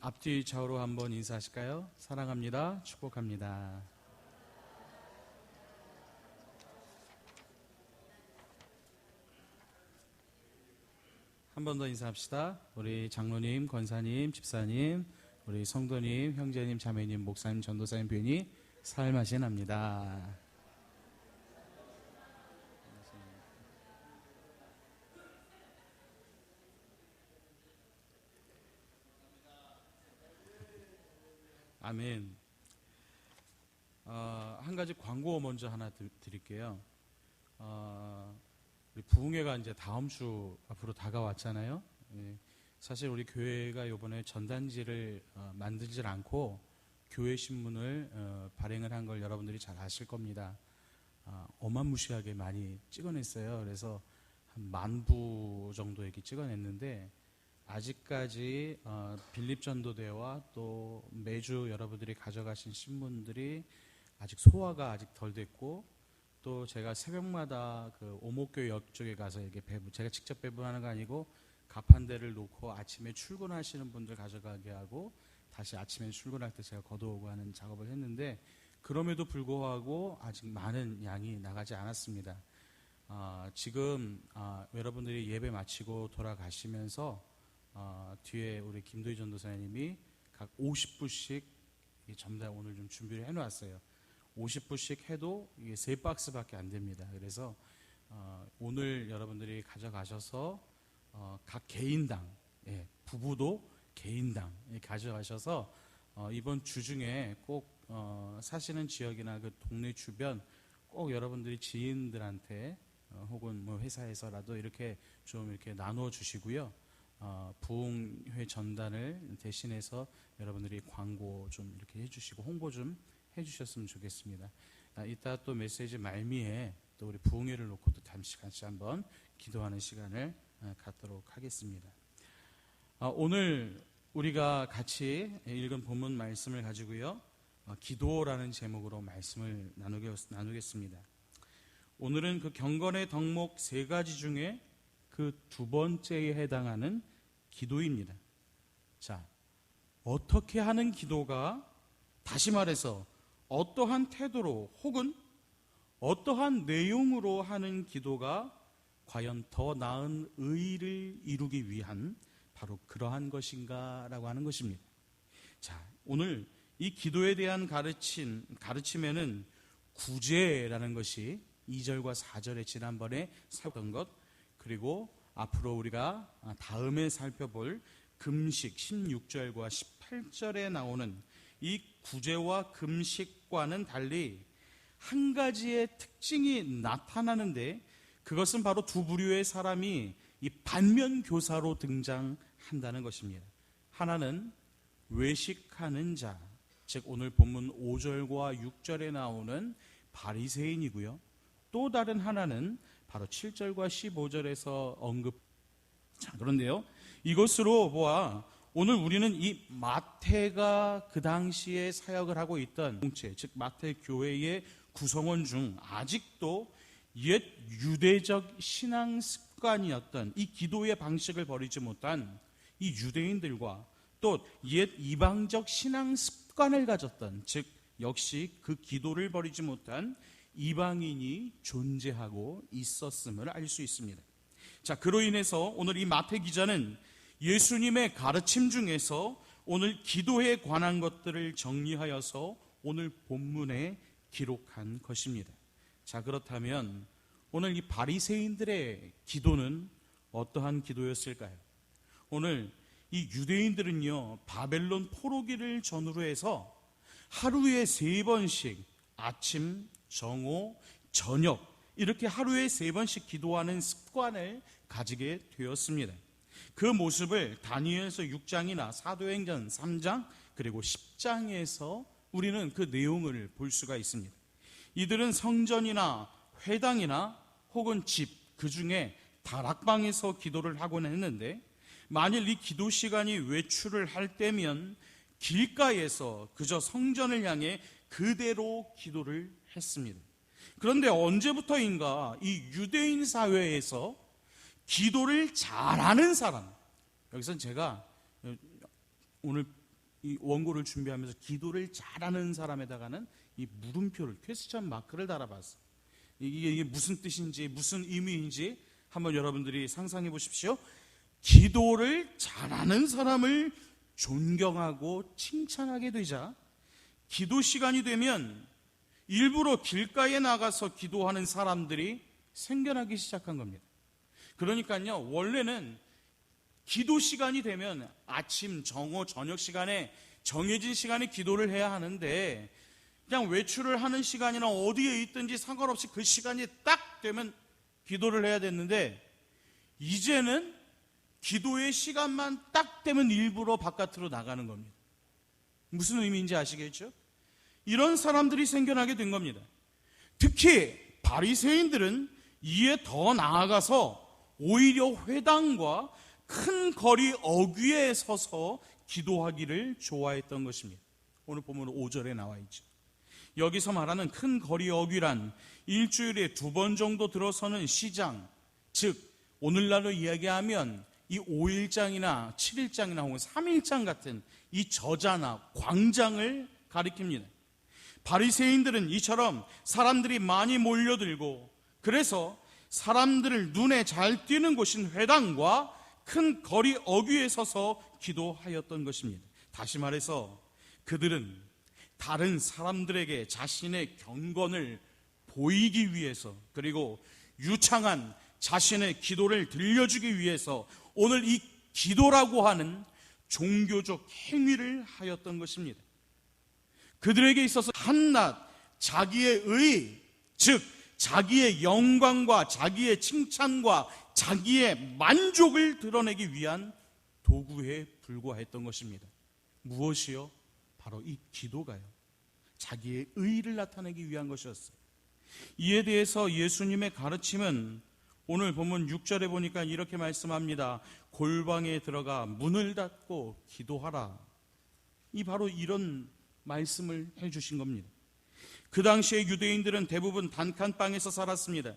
앞뒤 좌우로 한번 인사하실까요? 사랑합니다. 축복합니다. 한 번 더 인사합시다. 우리 장로님, 권사님, 집사님, 우리 성도님, 형제님, 자매님, 목사님, 전도사님, 뵈니 살맛이 납니다. 아멘. 한 가지 광고 먼저 하나 드릴게요. 우리 부흥회가 이제 다음 주 앞으로 다가왔잖아요. 사실 우리 교회가 이번에 전단지를 만들질 않고 교회 신문을 발행을 한 걸 여러분들이 잘 아실 겁니다. 어마무시하게 많이 찍어냈어요. 그래서 한 10,000부 정도 이렇게 찍어냈는데 아직까지 빌립전도대와 또 매주 여러분들이 가져가신 신문들이 아직 소화가 아직 덜 됐고, 또 제가 새벽마다 그 오목교회 옆쪽에 가서 이렇게 제가 직접 배분하는 거 아니고 가판대를 놓고 아침에 출근하시는 분들 가져가게 하고 다시 아침에 출근할 때 제가 걷어오고 하는 작업을 했는데, 그럼에도 불구하고 아직 많은 양이 나가지 않았습니다. 지금 여러분들이 예배 마치고 돌아가시면서 뒤에 우리 김도희 전도사님이 각 50부씩 전달 오늘 좀 준비를 해놓았어요. 50부씩 해도 이게 3박스밖에 안 됩니다. 그래서 오늘 여러분들이 가져가셔서 각 개인당, 부부도 개인당 가져가셔서 이번 주 중에 꼭 사시는 지역이나 그 동네 주변 꼭 여러분들이 지인들한테 혹은 뭐 회사에서라도 이렇게 좀 이렇게 나눠 주시고요. 부흥회 전단을 대신해서 여러분들이 광고 좀 이렇게 해주시고 홍보 좀 해주셨으면 좋겠습니다. 이따 또 메시지 말미에 또 우리 부흥회를 놓고 또 잠시 같이 한번 기도하는 시간을 갖도록 하겠습니다. 오늘 우리가 같이 읽은 본문 말씀을 가지고요, 기도라는 제목으로 말씀을 나누겠습니다. 오늘은 그 경건의 덕목 3가지 중에 그 2번째에 해당하는 기도입니다. 자, 어떻게 하는 기도가, 다시 말해서 어떠한 태도로 혹은 어떠한 내용으로 하는 기도가 과연 더 나은 의를 이루기 위한 바로 그러한 것인가 라고 하는 것입니다. 자, 오늘 이 기도에 대한 가르침에는 구제라는 것이 2절과 4절에 지난번에 살펴본 것, 그리고 앞으로 우리가 다음에 살펴볼 금식 16절과 18절에 나오는 이 구제와 금식과는 달리 한 가지의 특징이 나타나는데, 그것은 바로 2 부류의 사람이 이 반면교사로 등장한다는 것입니다. 하나는 외식하는 자, 즉 오늘 본문 5절과 6절에 나오는 바리새인이고요. 또 다른 하나는 바로 7절과 15절에서 자, 그런데요, 이것으로 보아 오늘 우리는 이 마태가 그 당시에 사역을 하고 있던 공체, 즉 마태 교회의 구성원 중 아직도 옛 유대적 신앙 습관이었던 이 기도의 방식을 버리지 못한 이 유대인들과 또 옛 이방적 신앙 습관을 가졌던, 즉 역시 그 기도를 버리지 못한 이방인이 존재하고 있었음을 알 수 있습니다. 자, 그로 인해서 오늘 이 마태 기자는 예수님의 가르침 중에서 오늘 기도에 관한 것들을 정리하여서 오늘 본문에 기록한 것입니다. 자, 그렇다면 오늘 이 바리새인들의 기도는 어떠한 기도였을까요? 오늘 이 유대인들은요, 바벨론 포로기를 전후로 해서 하루에 3번씩 아침, 정오, 저녁 이렇게 하루에 3번씩 기도하는 습관을 가지게 되었습니다. 그 모습을 다니엘서 6장이나 사도행전 3장 그리고 10장에서 우리는 그 내용을 볼 수가 있습니다. 이들은 성전이나 회당이나 혹은 집, 그 중에 다락방에서 기도를 하곤 했는데, 만일 이 기도 시간이 외출을 할 때면 길가에서 그저 성전을 향해 그대로 기도를 했습니다. 그런데 언제부터인가 이 유대인 사회에서 기도를 잘하는 사람, 여기서 제가 오늘 이 원고를 준비하면서 기도를 잘하는 사람에다가는 이 물음표를, 퀘스천 마크를 달아봤어요. 이게 무슨 뜻인지, 무슨 의미인지 한번 여러분들이 상상해 보십시오. 기도를 잘하는 사람을 존경하고 칭찬하게 되자 기도 시간이 되면 일부러 길가에 나가서 기도하는 사람들이 생겨나기 시작한 겁니다. 그러니까요, 원래는 기도 시간이 되면 아침, 정오, 저녁 시간에 정해진 시간에 기도를 해야 하는데 그냥 외출을 하는 시간이나 어디에 있든지 상관없이 그 시간이 딱 되면 기도를 해야 됐는데 이제는 기도의 시간만 딱 되면 일부러 바깥으로 나가는 겁니다. 무슨 의미인지 아시겠죠? 이런 사람들이 생겨나게 된 겁니다. 특히 바리새인들은 이에 더 나아가서 오히려 회당과 큰 거리 어귀에 서서 기도하기를 좋아했던 것입니다. 오늘 보면 5절에 나와 있죠. 여기서 말하는 큰 거리 어귀란 일주일에 2번 정도 들어서는 시장, 즉 오늘날로 이야기하면 이 5일장이나 7일장이나 혹은 3일장 같은 이 저자나 광장을 가리킵니다. 바리새인들은 이처럼 사람들이 많이 몰려들고 그래서 사람들을 눈에 잘 띄는 곳인 회당과 큰 거리 어귀에 서서 기도하였던 것입니다. 다시 말해서 그들은 다른 사람들에게 자신의 경건을 보이기 위해서 그리고 유창한 자신의 기도를 들려주기 위해서 오늘 이 기도라고 하는 종교적 행위를 하였던 것입니다. 그들에게 있어서 한낱 자기의 의, 즉 자기의 영광과 자기의 칭찬과 자기의 만족을 드러내기 위한 도구에 불과했던 것입니다. 무엇이요? 바로 이 기도가요. 자기의 의를 나타내기 위한 것이었어요. 이에 대해서 예수님의 가르침은 오늘 본문 6절에 보니까 이렇게 말씀합니다. 골방에 들어가 문을 닫고 기도하라. 바로 이런 말씀을 해주신 겁니다. 그 당시에 유대인들은 대부분 단칸방에서 살았습니다.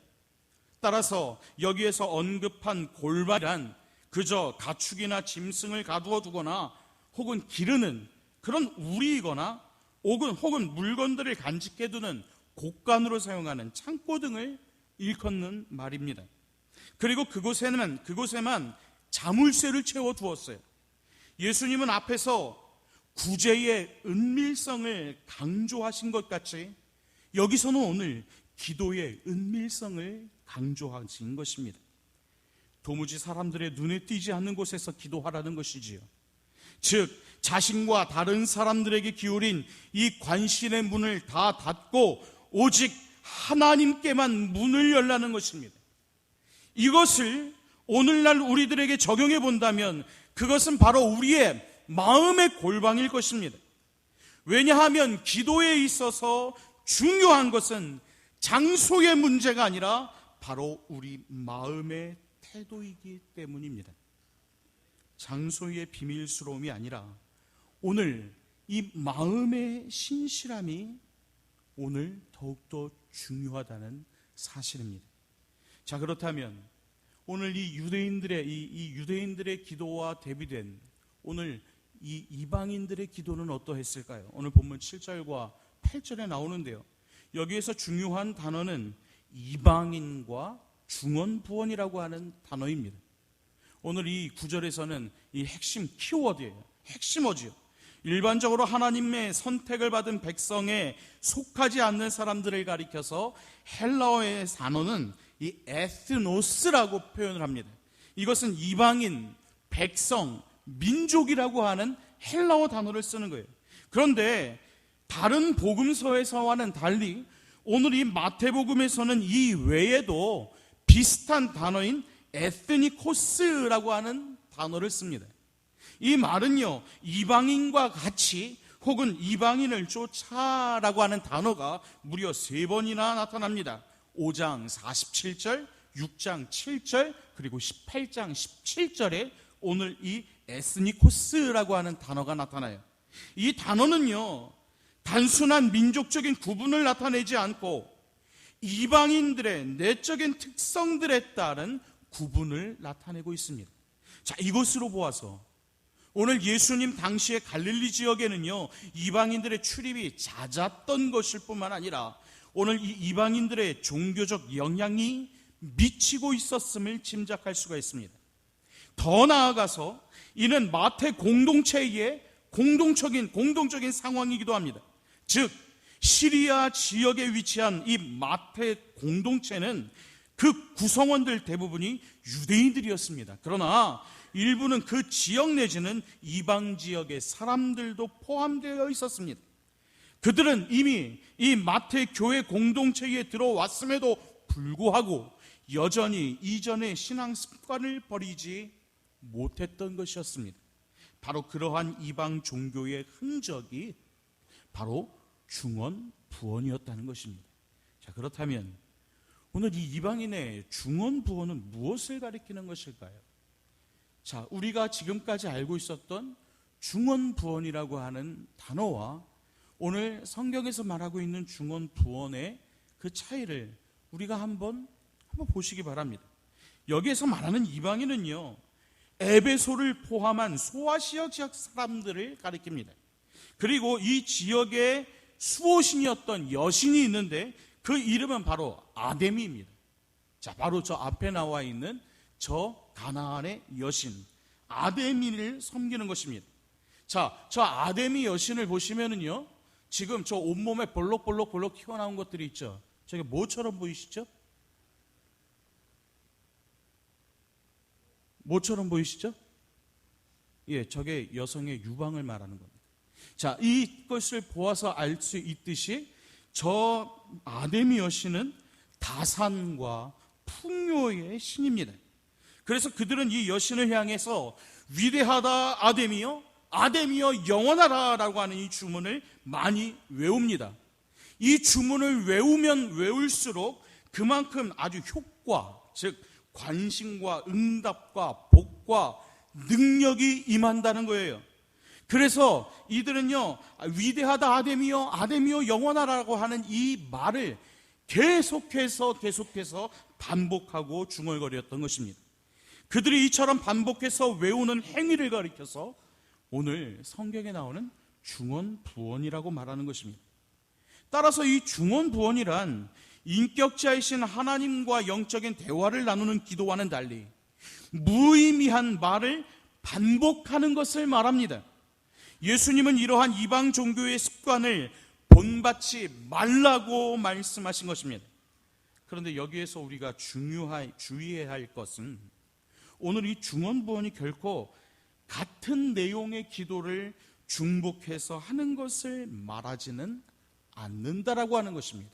따라서 여기에서 언급한 골방이란 그저 가축이나 짐승을 가두어 두거나 혹은 기르는 그런 우리이거나 혹은 물건들을 간직해 두는 곡간으로 사용하는 창고 등을 일컫는 말입니다. 그리고 그곳에만 자물쇠를 채워 두었어요. 예수님은 앞에서 구제의 은밀성을 강조하신 것 같이 여기서는 오늘 기도의 은밀성을 강조하신 것입니다. 도무지 사람들의 눈에 띄지 않는 곳에서 기도하라는 것이지요. 즉 자신과 다른 사람들에게 기울인 이 관심의 문을 다 닫고 오직 하나님께만 문을 열라는 것입니다. 이것을 오늘날 우리들에게 적용해 본다면 그것은 바로 우리의 마음의 골방일 것입니다. 왜냐하면 기도에 있어서 중요한 것은 장소의 문제가 아니라 바로 우리 마음의 태도이기 때문입니다. 장소의 비밀스러움이 아니라 오늘 이 마음의 신실함이 오늘 더욱더 중요하다는 사실입니다. 자, 그렇다면 오늘 이 유대인들의 기도와 대비된 오늘 이 이방인들의 기도는 어떠했을까요? 오늘 본문 7절과 8절에 나오는데요. 여기에서 중요한 단어는 이방인과 중언부언이라고 하는 단어입니다. 오늘 이 구절에서는 이 핵심 키워드예요. 핵심 어지요. 일반적으로 하나님의 선택을 받은 백성에 속하지 않는 사람들을 가리켜서 헬라어의 단어는 이 에스노스라고 표현을 합니다. 이것은 이방인, 백성, 민족이라고 하는 헬라어 단어를 쓰는 거예요. 그런데 다른 복음서에서와는 달리 오늘 이 마태복음에서는 이 외에도 비슷한 단어인 에스니코스라고 하는 단어를 씁니다. 이 말은요, 이방인과 같이 혹은 이방인을 쫓아라고 하는 단어가 무려 3번이나 나타납니다. 5장 47절, 6장 7절, 그리고 18장 17절에 오늘 이 에스니코스라고 하는 단어가 나타나요. 이 단어는요, 단순한 민족적인 구분을 나타내지 않고 이방인들의 내적인 특성들에 따른 구분을 나타내고 있습니다. 자, 이것으로 보아서 오늘 예수님 당시의 갈릴리 지역에는요, 이방인들의 출입이 잦았던 것일 뿐만 아니라 오늘 이 이방인들의 종교적 영향이 미치고 있었음을 짐작할 수가 있습니다. 더 나아가서 이는 마태 공동체의 공동적인 상황이기도 합니다. 즉 시리아 지역에 위치한 이 마태 공동체는 그 구성원들 대부분이 유대인들이었습니다. 그러나 일부는 그 지역 내지는 이방 지역의 사람들도 포함되어 있었습니다. 그들은 이미 이 마태 교회 공동체에 들어왔음에도 불구하고 여전히 이전의 신앙 습관을 버리지 못했던 것이었습니다. 바로 그러한 이방 종교의 흔적이 바로 중언 부언이었다는 것입니다. 자, 그렇다면 오늘 이 이방인의 중언 부언은 무엇을 가리키는 것일까요? 자, 우리가 지금까지 알고 있었던 중언 부언이라고 하는 단어와 오늘 성경에서 말하고 있는 중언 부언의 그 차이를 우리가 한번 보시기 바랍니다. 여기에서 말하는 이방인은요, 에베소를 포함한 소아시아 지역 사람들을 가리킵니다. 그리고 이 지역에 수호신이었던 여신이 있는데 그 이름은 바로 아데미입니다. 자, 바로 저 앞에 나와 있는 저 가나안의 여신 아데미를 섬기는 것입니다. 자, 저 아데미 여신을 보시면은요, 지금 저 온몸에 볼록볼록 튀어나온 것들이 있죠. 저게 뭐처럼 보이시죠? 뭐처럼 보이시죠? 예, 저게 여성의 유방을 말하는 겁니다. 자, 이것을 보아서 알 수 있듯이 저 아데미 여신은 다산과 풍요의 신입니다. 그래서 그들은 이 여신을 향해서 위대하다 아데미여, 아데미여 영원하라 라고 하는 이 주문을 많이 외웁니다. 이 주문을 외우면 외울수록 그만큼 아주 효과, 즉 관심과 응답과 복과 능력이 임한다는 거예요. 그래서 이들은요, 위대하다 아데미여, 아데미여 영원하라고 하는 이 말을 계속해서 반복하고 중얼거렸던 것입니다. 그들이 이처럼 반복해서 외우는 행위를 가리켜서 오늘 성경에 나오는 중언부언이라고 말하는 것입니다. 따라서 이 중언부언이란 인격자이신 하나님과 영적인 대화를 나누는 기도와는 달리 무의미한 말을 반복하는 것을 말합니다. 예수님은 이러한 이방 종교의 습관을 본받지 말라고 말씀하신 것입니다. 그런데 여기에서 우리가 주의해야 할 것은 오늘 이 중언부언이 결코 같은 내용의 기도를 중복해서 하는 것을 말하지는 않는다라고 하는 것입니다.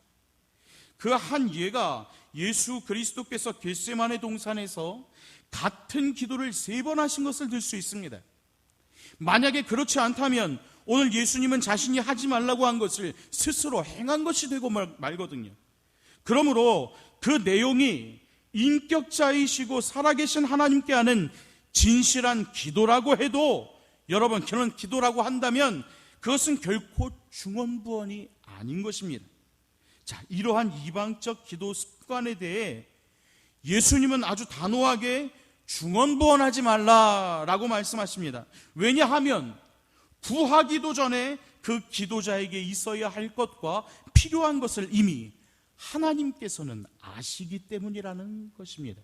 그 한 예가 예수 그리스도께서 겟세마네 동산에서 같은 기도를 3번 하신 것을 들 수 있습니다. 만약에 그렇지 않다면 오늘 예수님은 자신이 하지 말라고 한 것을 스스로 행한 것이 되고 말거든요. 그러므로 그 내용이 인격자이시고 살아계신 하나님께 하는 진실한 기도라고 해도 여러분 그런 기도라고 한다면 그것은 결코 중언부언이 아닌 것입니다. 자, 이러한 이방적 기도 습관에 대해 예수님은 아주 단호하게 중언부언하지 말라라고 말씀하십니다. 왜냐하면 구하기도 전에 그 기도자에게 있어야 할 것과 필요한 것을 이미 하나님께서는 아시기 때문이라는 것입니다.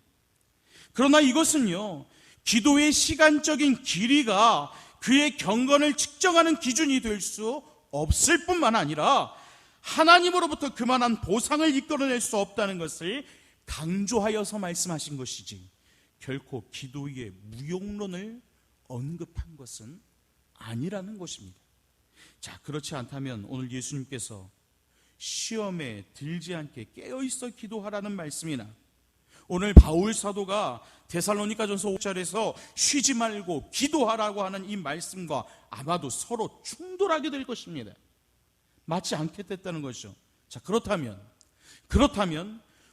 그러나 이것은요, 기도의 시간적인 길이가 그의 경건을 측정하는 기준이 될 수 없을 뿐만 아니라 하나님으로부터 그만한 보상을 이끌어낼 수 없다는 것을 강조하여서 말씀하신 것이지 결코 기도의 무용론을 언급한 것은 아니라는 것입니다. 자, 그렇지 않다면 오늘 예수님께서 시험에 들지 않게 깨어있어 기도하라는 말씀이나 오늘 바울 사도가 데살로니가전서 5절에서 쉬지 말고 기도하라고 하는 이 말씀과 아마도 서로 충돌하게 될 것입니다. 맞지 않겠다는 것이죠. 자, 그렇다면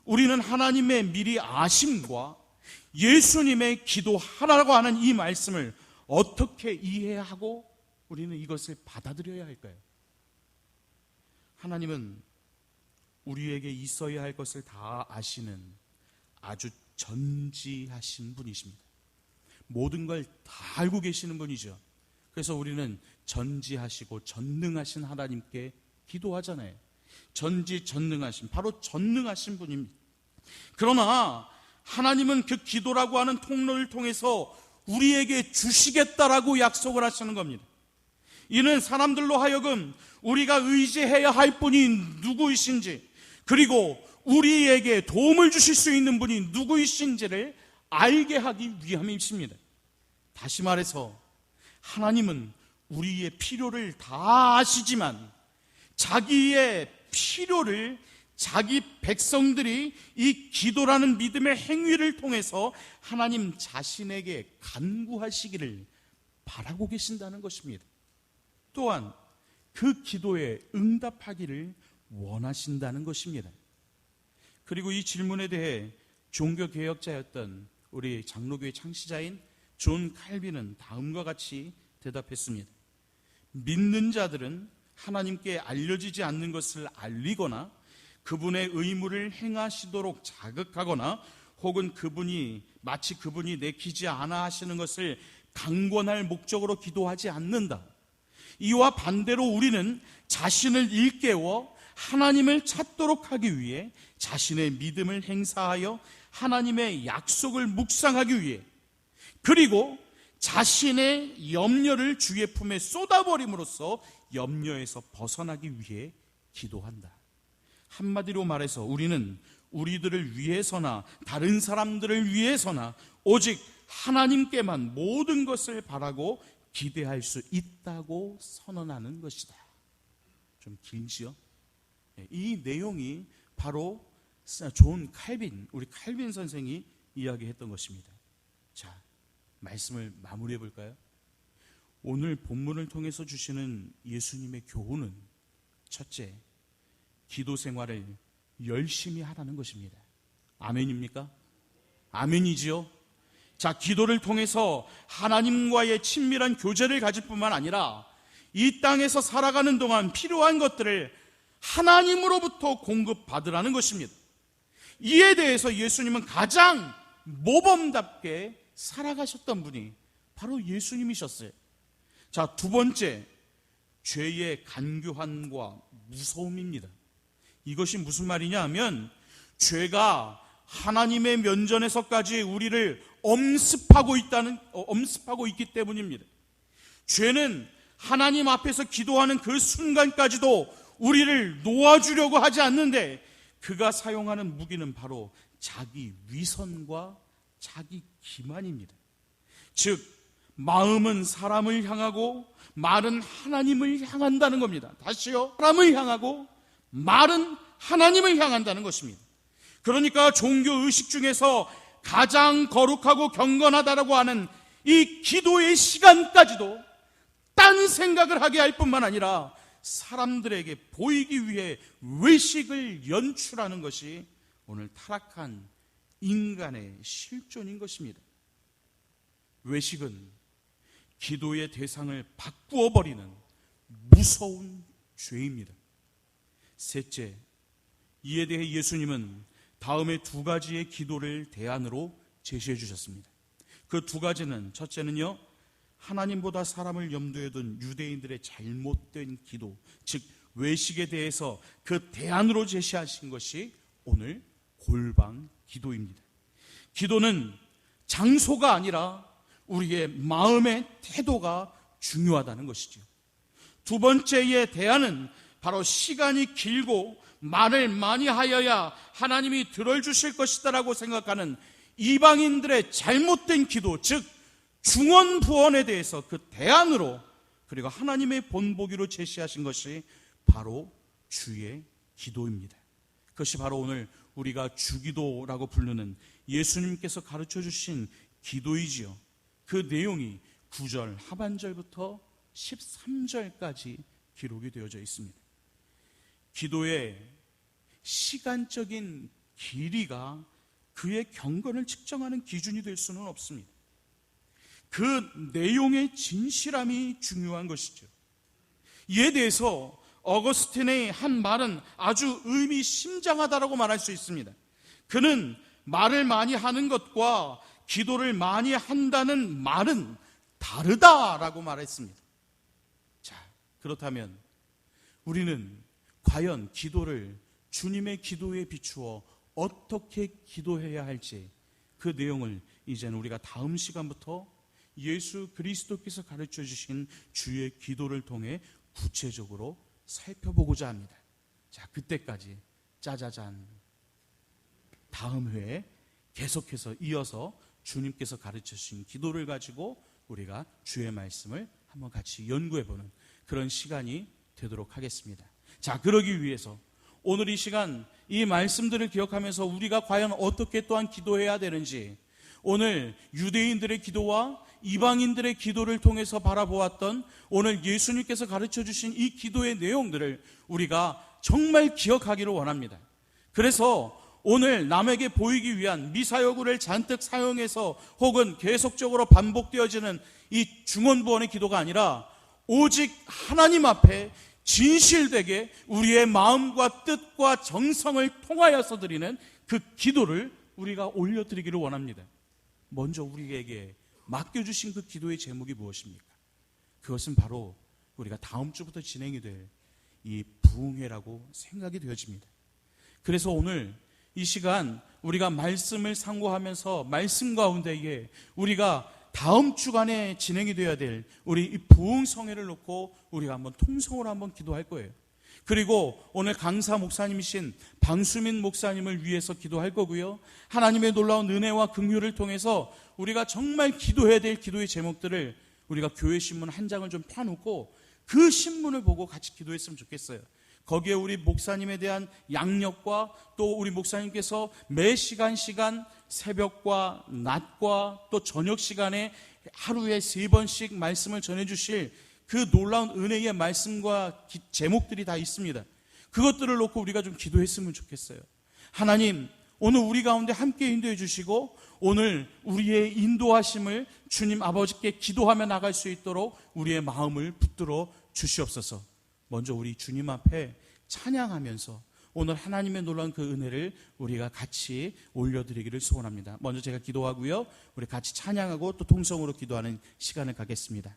우리는 하나님의 미리 아심과 예수님의 기도하라고 하는 이 말씀을 어떻게 이해하고 우리는 이것을 받아들여야 할까요? 하나님은 우리에게 있어야 할 것을 다 아시는 아주 전지하신 분이십니다. 모든 걸 다 알고 계시는 분이죠. 그래서 우리는 전지하시고 전능하신 하나님께 기도하잖아요. 전지전능하신, 바로 전능하신 분입니다. 그러나 하나님은 그 기도라고 하는 통로를 통해서 우리에게 주시겠다라고 약속을 하시는 겁니다. 이는 사람들로 하여금 우리가 의지해야 할 분이 누구이신지, 그리고 우리에게 도움을 주실 수 있는 분이 누구이신지를 알게 하기 위함이십니다. 다시 말해서 하나님은 우리의 필요를 다 아시지만 자기의 필요를 자기 백성들이 이 기도라는 믿음의 행위를 통해서 하나님 자신에게 간구하시기를 바라고 계신다는 것입니다. 또한 그 기도에 응답하기를 원하신다는 것입니다. 그리고 이 질문에 대해 종교개혁자였던 우리 장로교의 창시자인 존 칼빈은 다음과 같이 대답했습니다. 믿는 자들은 하나님께 알려지지 않는 것을 알리거나 그분의 의무를 행하시도록 자극하거나 혹은 마치 그분이 내키지 않아 하시는 것을 강권할 목적으로 기도하지 않는다. 이와 반대로 우리는 자신을 일깨워 하나님을 찾도록 하기 위해 자신의 믿음을 행사하여 하나님의 약속을 묵상하기 위해, 그리고 자신의 염려를 주의 품에 쏟아버림으로써 염려에서 벗어나기 위해 기도한다. 한마디로 말해서 우리는 우리들을 위해서나 다른 사람들을 위해서나 오직 하나님께만 모든 것을 바라고 기대할 수 있다고 선언하는 것이다. 좀 길지요? 이 내용이 바로 존 칼빈, 우리 칼빈 선생이 이야기했던 것입니다. 자, 말씀을 마무리해 볼까요? 오늘 본문을 통해서 주시는 예수님의 교훈은 첫째, 기도 생활을 열심히 하라는 것입니다. 아멘입니까? 아멘이지요? 자, 기도를 통해서 하나님과의 친밀한 교제를 가질 뿐만 아니라 이 땅에서 살아가는 동안 필요한 것들을 하나님으로부터 공급받으라는 것입니다. 이에 대해서 예수님은 가장 모범답게 살아가셨던 분이 바로 예수님이셨어요. 자, 두 번째, 죄의 간교함과 무서움입니다. 이것이 무슨 말이냐 하면 죄가 하나님의 면전에서까지 우리를 엄습하고 있기 때문입니다. 죄는 하나님 앞에서 기도하는 그 순간까지도 우리를 놓아주려고 하지 않는데 그가 사용하는 무기는 바로 자기 위선과 자기 기만입니다. 즉 마음은 사람을 향하고 말은 하나님을 향한다는 겁니다. 다시요, 사람을 향하고 말은 하나님을 향한다는 것입니다. 그러니까 종교 의식 중에서 가장 거룩하고 경건하다라고 하는 이 기도의 시간까지도 딴 생각을 하게 할 뿐만 아니라 사람들에게 보이기 위해 외식을 연출하는 것이 오늘 타락한 인간의 실존인 것입니다. 외식은 기도의 대상을 바꾸어 버리는 무서운 죄입니다. 셋째, 이에 대해 예수님은 다음에 두 가지의 기도를 대안으로 제시해 주셨습니다. 그 두 가지는, 첫째는요, 하나님보다 사람을 염두에 둔 유대인들의 잘못된 기도, 즉 외식에 대해서 그 대안으로 제시하신 것이 오늘 골방 기도입니다. 기도는 장소가 아니라 우리의 마음의 태도가 중요하다는 것이죠. 두 번째의 대안은 바로 시간이 길고 말을 많이 하여야 하나님이 들어주실 것이다라고 생각하는 이방인들의 잘못된 기도, 즉 중언부언에 대해서 그 대안으로, 그리고 하나님의 본보기로 제시하신 것이 바로 주의 기도입니다. 그것이 바로 오늘 우리가 주기도라고 부르는 예수님께서 가르쳐 주신 기도이지요. 그 내용이 9절 하반절부터 13절까지 기록이 되어져 있습니다. 기도의 시간적인 길이가 그의 경건을 측정하는 기준이 될 수는 없습니다. 그 내용의 진실함이 중요한 것이죠. 이에 대해서 어거스틴의 한 말은 아주 의미심장하다라고 말할 수 있습니다. 그는 말을 많이 하는 것과 기도를 많이 한다는 말은 다르다라고 말했습니다. 그렇다면 우리는 과연 기도를 주님의 기도에 비추어 어떻게 기도해야 할지 그 내용을 이제는 우리가 다음 시간부터 예수 그리스도께서 가르쳐 주신 주의 기도를 통해 구체적으로 살펴보고자 합니다. 자, 그때까지 짜자잔, 다음 회에 계속해서 이어서 주님께서 가르쳐 주신 기도를 가지고 우리가 주의 말씀을 한번 같이 연구해보는 그런 시간이 되도록 하겠습니다. 자, 그러기 위해서 오늘 이 시간 이 말씀들을 기억하면서 우리가 과연 어떻게 또한 기도해야 되는지, 오늘 유대인들의 기도와 이방인들의 기도를 통해서 바라보았던 오늘 예수님께서 가르쳐 주신 이 기도의 내용들을 우리가 정말 기억하기를 원합니다. 그래서 오늘 남에게 보이기 위한 미사여구를 잔뜩 사용해서 혹은 계속적으로 반복되어지는 이 중언부언의 기도가 아니라 오직 하나님 앞에 진실되게 우리의 마음과 뜻과 정성을 통하여서 드리는 그 기도를 우리가 올려드리기를 원합니다. 먼저 우리에게 맡겨주신 그 기도의 제목이 무엇입니까? 그것은 바로 우리가 다음 주부터 진행이 될 이 부흥회라고 생각이 되어집니다. 그래서 오늘 이 시간 우리가 말씀을 상고하면서 말씀 가운데에 우리가 다음 주간에 진행이 되어야 될 우리 이 부흥성회를 놓고 우리가 한번 통성으로 한번 기도할 거예요. 그리고 오늘 강사 목사님이신 방수민 목사님을 위해서 기도할 거고요. 하나님의 놀라운 은혜와 긍휼을 통해서 우리가 정말 기도해야 될 기도의 제목들을 우리가 교회 신문 한 장을 좀 펴놓고 그 신문을 보고 같이 기도했으면 좋겠어요. 거기에 우리 목사님에 대한 양력과 또 우리 목사님께서 매 시간 새벽과 낮과 또 저녁 시간에 하루에 3번씩 말씀을 전해주실 그 놀라운 은혜의 말씀과 제목들이 다 있습니다. 그것들을 놓고 우리가 좀 기도했으면 좋겠어요. 하나님, 오늘 우리 가운데 함께 인도해 주시고 오늘 우리의 인도하심을 주님 아버지께 기도하며 나갈 수 있도록 우리의 마음을 붙들어 주시옵소서. 먼저 우리 주님 앞에 찬양하면서 오늘 하나님의 놀라운 그 은혜를 우리가 같이 올려드리기를 소원합니다. 먼저 제가 기도하고요, 우리 같이 찬양하고 또 통성으로 기도하는 시간을 갖겠습니다.